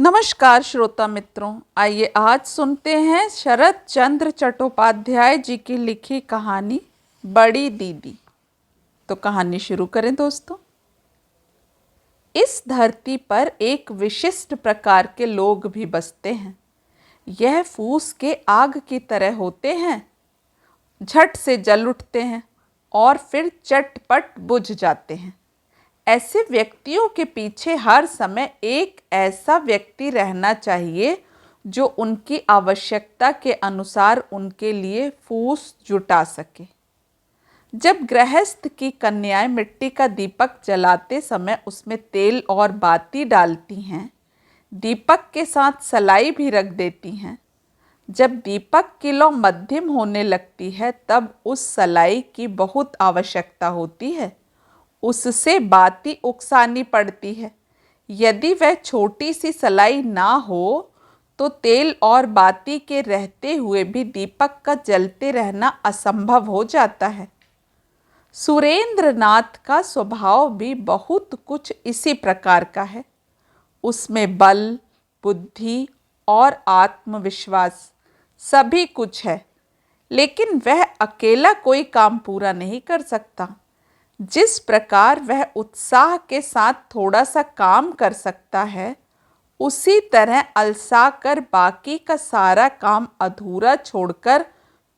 नमस्कार श्रोता मित्रों, आइए आज सुनते हैं शरत चंद्र चट्टोपाध्याय जी की लिखी कहानी बड़ी दीदी। तो कहानी शुरू करें दोस्तों। इस धरती पर एक विशिष्ट प्रकार के लोग भी बसते हैं। यह फूस के आग की तरह होते हैं, झट से जल उठते हैं और फिर चटपट बुझ जाते हैं। ऐसे व्यक्तियों के पीछे हर समय एक ऐसा व्यक्ति रहना चाहिए जो उनकी आवश्यकता के अनुसार उनके लिए फूस जुटा सके। जब गृहस्थ की कन्याएं मिट्टी का दीपक जलाते समय उसमें तेल और बाती डालती हैं, दीपक के साथ सलाई भी रख देती हैं। जब दीपक की लौ मध्यम होने लगती है तब उस सलाई की बहुत आवश्यकता होती है। उससे बाती उकसानी पड़ती है। यदि वह छोटी सी सलाई ना हो तो तेल और बाती के रहते हुए भी दीपक का जलते रहना असंभव हो जाता है। सुरेंद्र नाथ का स्वभाव भी बहुत कुछ इसी प्रकार का है। उसमें बल, बुद्धि और आत्मविश्वास सभी कुछ है, लेकिन वह अकेला कोई काम पूरा नहीं कर सकता। जिस प्रकार वह उत्साह के साथ थोड़ा सा काम कर सकता है, उसी तरह अलसा कर बाकी का सारा काम अधूरा छोड़कर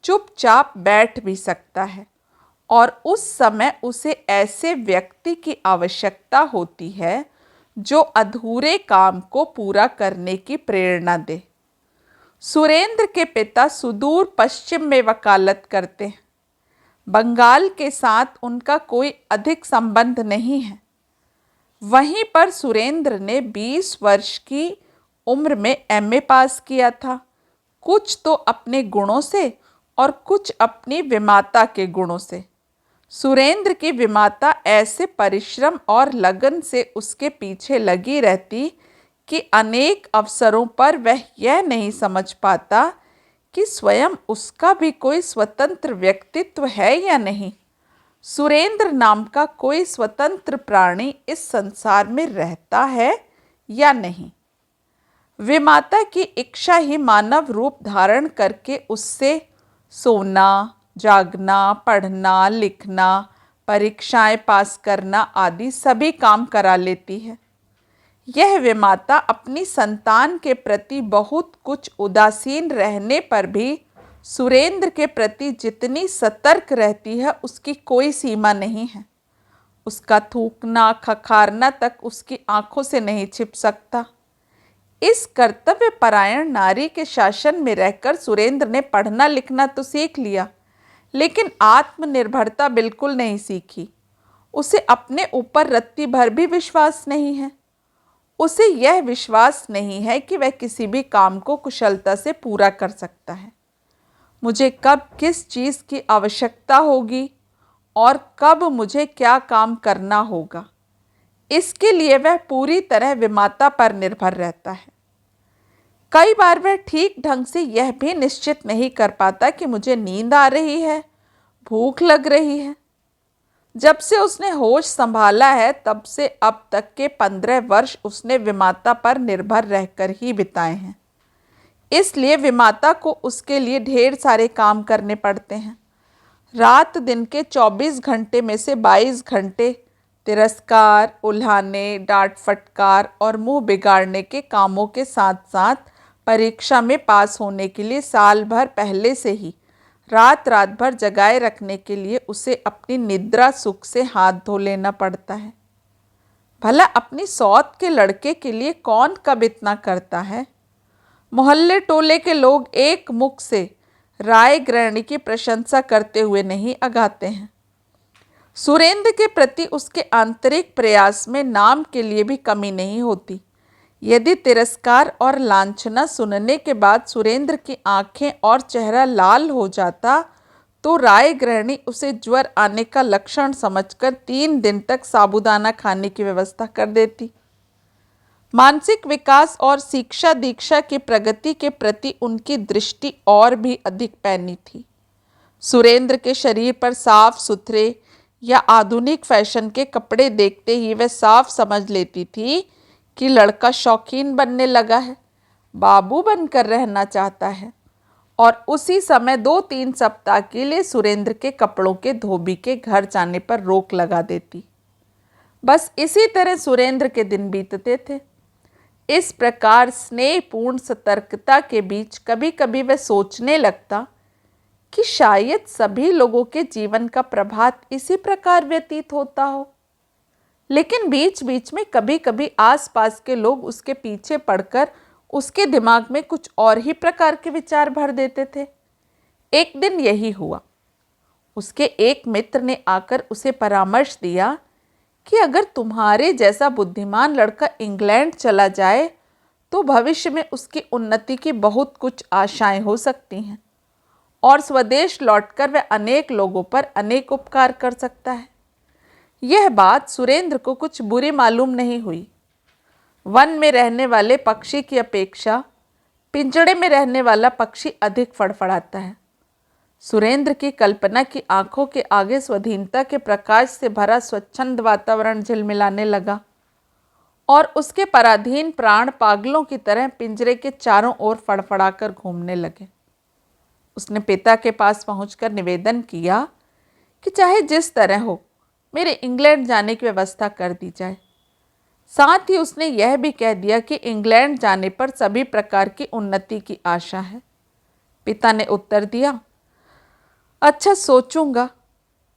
चुपचाप बैठ भी सकता है। और उस समय उसे ऐसे व्यक्ति की आवश्यकता होती है जो अधूरे काम को पूरा करने की प्रेरणा दे। सुरेंद्र के पिता सुदूर पश्चिम में वकालत करते हैं। बंगाल के साथ उनका कोई अधिक संबंध नहीं है। वहीं पर सुरेंद्र ने 20 वर्ष की उम्र में एमए पास किया था, कुछ तो अपने गुणों से और कुछ अपनी विमाता के गुणों से। सुरेंद्र की विमाता ऐसे परिश्रम और लगन से उसके पीछे लगी रहती कि अनेक अवसरों पर वह यह नहीं समझ पाता कि स्वयं उसका भी कोई स्वतंत्र व्यक्तित्व है या नहीं। सुरेंद्र नाम का कोई स्वतंत्र प्राणी इस संसार में रहता है या नहीं। विमाता की इच्छा ही मानव रूप धारण करके उससे सोना, जागना, पढ़ना, लिखना, परीक्षाएं पास करना आदि सभी काम करा लेती है। यह विमाता अपनी संतान के प्रति बहुत कुछ उदासीन रहने पर भी सुरेंद्र के प्रति जितनी सतर्क रहती है उसकी कोई सीमा नहीं है। उसका थूकना, खखारना तक उसकी आंखों से नहीं छिप सकता। इस कर्तव्य परायण नारी के शासन में रहकर सुरेंद्र ने पढ़ना लिखना तो सीख लिया, लेकिन आत्मनिर्भरता बिल्कुल नहीं सीखी। उसे अपने ऊपर रत्ती भर भी विश्वास नहीं है। उसे यह विश्वास नहीं है कि वह किसी भी काम को कुशलता से पूरा कर सकता है। मुझे कब किस चीज़ की आवश्यकता होगी और कब मुझे क्या काम करना होगा, इसके लिए वह पूरी तरह विमाता पर निर्भर रहता है। कई बार वह ठीक ढंग से यह भी निश्चित नहीं कर पाता कि मुझे नींद आ रही है, भूख लग रही है। जब से उसने होश संभाला है तब से अब तक के 15 वर्ष उसने विमाता पर निर्भर रहकर ही बिताए हैं। इसलिए विमाता को उसके लिए ढेर सारे काम करने पड़ते हैं। रात दिन के 24 घंटे में से 22 घंटे तिरस्कार, उल्हाने, डांट फटकार और मुंह बिगाड़ने के कामों के साथ साथ परीक्षा में पास होने के लिए साल भर पहले से ही रात रात भर जगाए रखने के लिए उसे अपनी निद्रा सुख से हाथ धो लेना पड़ता है। भला अपनी सौत के लड़के के लिए कौन कब इतना करता है। मोहल्ले टोले के लोग एक मुख से राय गृहिणी की प्रशंसा करते हुए नहीं अगाते हैं। सुरेंद्र के प्रति उसके आंतरिक प्रयास में नाम के लिए भी कमी नहीं होती। यदि तिरस्कार और लांछना सुनने के बाद सुरेंद्र की आंखें और चेहरा लाल हो जाता तो राय गृहिणी उसे ज्वर आने का लक्षण समझकर 3 दिन तक साबूदाना खाने की व्यवस्था कर देती। मानसिक विकास और शिक्षा दीक्षा की प्रगति के प्रति उनकी दृष्टि और भी अधिक पैनी थी। सुरेंद्र के शरीर पर साफ सुथरे या आधुनिक फैशन के कपड़े देखते ही वह साफ समझ लेती थी कि लड़का शौकीन बनने लगा है, बाबू बनकर रहना चाहता है। और उसी समय 2-3 सप्ताह के लिए सुरेंद्र के कपड़ों के धोबी के घर जाने पर रोक लगा देती। बस इसी तरह सुरेंद्र के दिन बीतते थे। इस प्रकार स्नेहपूर्ण सतर्कता के बीच कभी कभी वह सोचने लगता कि शायद सभी लोगों के जीवन का प्रभात इसी प्रकार व्यतीत होता हो। लेकिन बीच बीच में कभी कभी आसपास के लोग उसके पीछे पड़कर उसके दिमाग में कुछ और ही प्रकार के विचार भर देते थे। एक दिन यही हुआ। उसके एक मित्र ने आकर उसे परामर्श दिया कि अगर तुम्हारे जैसा बुद्धिमान लड़का इंग्लैंड चला जाए तो भविष्य में उसकी उन्नति की बहुत कुछ आशाएं हो सकती हैं और स्वदेश लौटकर वह अनेक लोगों पर अनेक उपकार कर सकता है। यह बात सुरेंद्र को कुछ बुरी मालूम नहीं हुई। वन में रहने वाले पक्षी की अपेक्षा पिंजड़े में रहने वाला पक्षी अधिक फड़फड़ाता है। सुरेंद्र की कल्पना की आंखों के आगे स्वाधीनता के प्रकाश से भरा स्वच्छंद वातावरण झिलमिलाने लगा और उसके पराधीन प्राण पागलों की तरह पिंजरे के चारों ओर फड़फड़ाकर घूमने लगे। उसने पिता के पास पहुंचकर निवेदन किया कि चाहे जिस तरह हो मेरे इंग्लैंड जाने की व्यवस्था कर दी जाए। साथ ही उसने यह भी कह दिया कि इंग्लैंड जाने पर सभी प्रकार की उन्नति की आशा है। पिता ने उत्तर दिया, अच्छा सोचूंगा।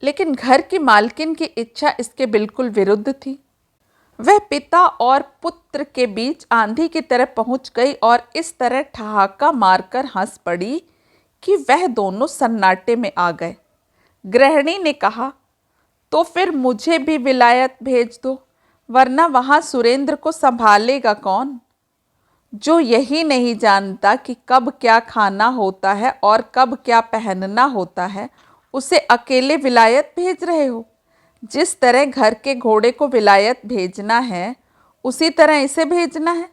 लेकिन घर की मालकिन की इच्छा इसके बिल्कुल विरुद्ध थी। वह पिता और पुत्र के बीच आंधी की तरह पहुंच गई और इस तरह ठहाका मारकर हंस पड़ी कि वह दोनों सन्नाटे में आ गए। गृहिणी ने कहा, तो फिर मुझे भी विलायत भेज दो, वरना वहां सुरेंद्र को संभालेगा कौन, जो यही नहीं जानता कि कब क्या खाना होता है और कब क्या पहनना होता है, उसे अकेले विलायत भेज रहे हो। जिस तरह घर के घोड़े को विलायत भेजना है उसी तरह इसे भेजना है।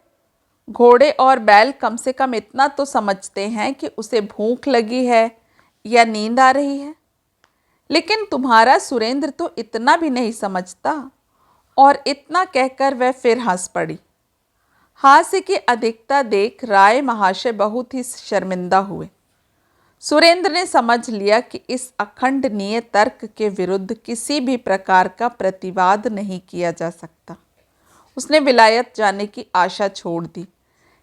घोड़े और बैल कम से कम इतना तो समझते हैं कि उसे भूख लगी है या नींद आ रही है, लेकिन तुम्हारा सुरेंद्र तो इतना भी नहीं समझता। और इतना कहकर वह फिर हंस पड़ी। हास्य की अधिकता देख राय महाशय बहुत ही शर्मिंदा हुए। सुरेंद्र ने समझ लिया कि इस अखंडनीय तर्क के विरुद्ध किसी भी प्रकार का प्रतिवाद नहीं किया जा सकता। उसने विलायत जाने की आशा छोड़ दी।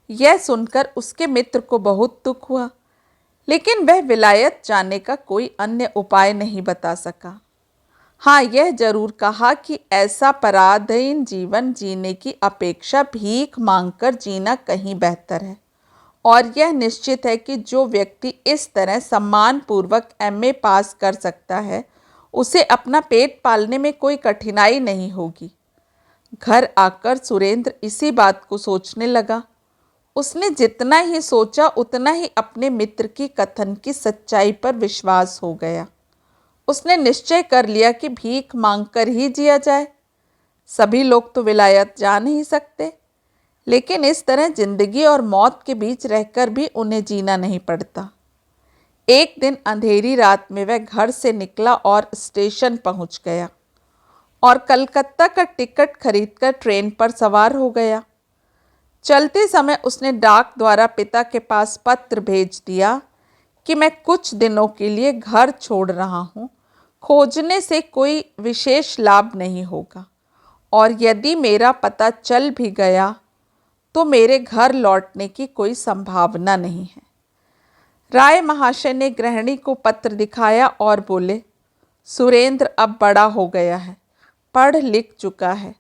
यह सुनकर उसके मित्र को बहुत दुख हुआ, लेकिन वह विलायत जाने का कोई अन्य उपाय नहीं बता सका। हाँ, यह जरूर कहा कि ऐसा पराधीन जीवन जीने की अपेक्षा भीख मांगकर जीना कहीं बेहतर है। और यह निश्चित है कि जो व्यक्ति इस तरह सम्मानपूर्वक एमए पास कर सकता है उसे अपना पेट पालने में कोई कठिनाई नहीं होगी। घर आकर सुरेंद्र इसी बात को सोचने लगा। उसने जितना ही सोचा उतना ही अपने मित्र की कथन की सच्चाई पर विश्वास हो गया। उसने निश्चय कर लिया कि भीख मांगकर ही जिया जाए। सभी लोग तो विलायत जा नहीं सकते, लेकिन इस तरह जिंदगी और मौत के बीच रहकर भी उन्हें जीना नहीं पड़ता। एक दिन अंधेरी रात में वह घर से निकला और स्टेशन पहुंच गया और कलकत्ता का टिकट खरीदकर ट्रेन पर सवार हो गया। चलते समय उसने डाक द्वारा पिता के पास पत्र भेज दिया कि मैं कुछ दिनों के लिए घर छोड़ रहा हूँ। खोजने से कोई विशेष लाभ नहीं होगा और यदि मेरा पता चल भी गया तो मेरे घर लौटने की कोई संभावना नहीं है। राय महाशय ने गृहिणी को पत्र दिखाया और बोले, सुरेंद्र अब बड़ा हो गया है, पढ़ लिख चुका है,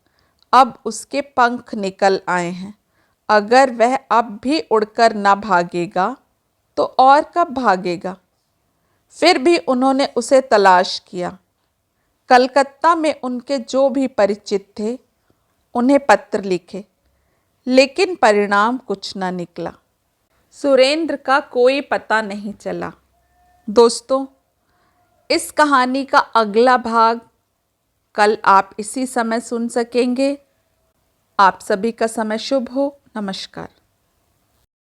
अब उसके पंख निकल आए हैं। अगर वह अब भी उड़कर ना भागेगा तो और कब भागेगा। फिर भी उन्होंने उसे तलाश किया। कलकत्ता में उनके जो भी परिचित थे उन्हें पत्र लिखे, लेकिन परिणाम कुछ न निकला। सुरेंद्र का कोई पता नहीं चला। दोस्तों, इस कहानी का अगला भाग कल आप इसी समय सुन सकेंगे। आप सभी का समय शुभ हो। नमस्कार।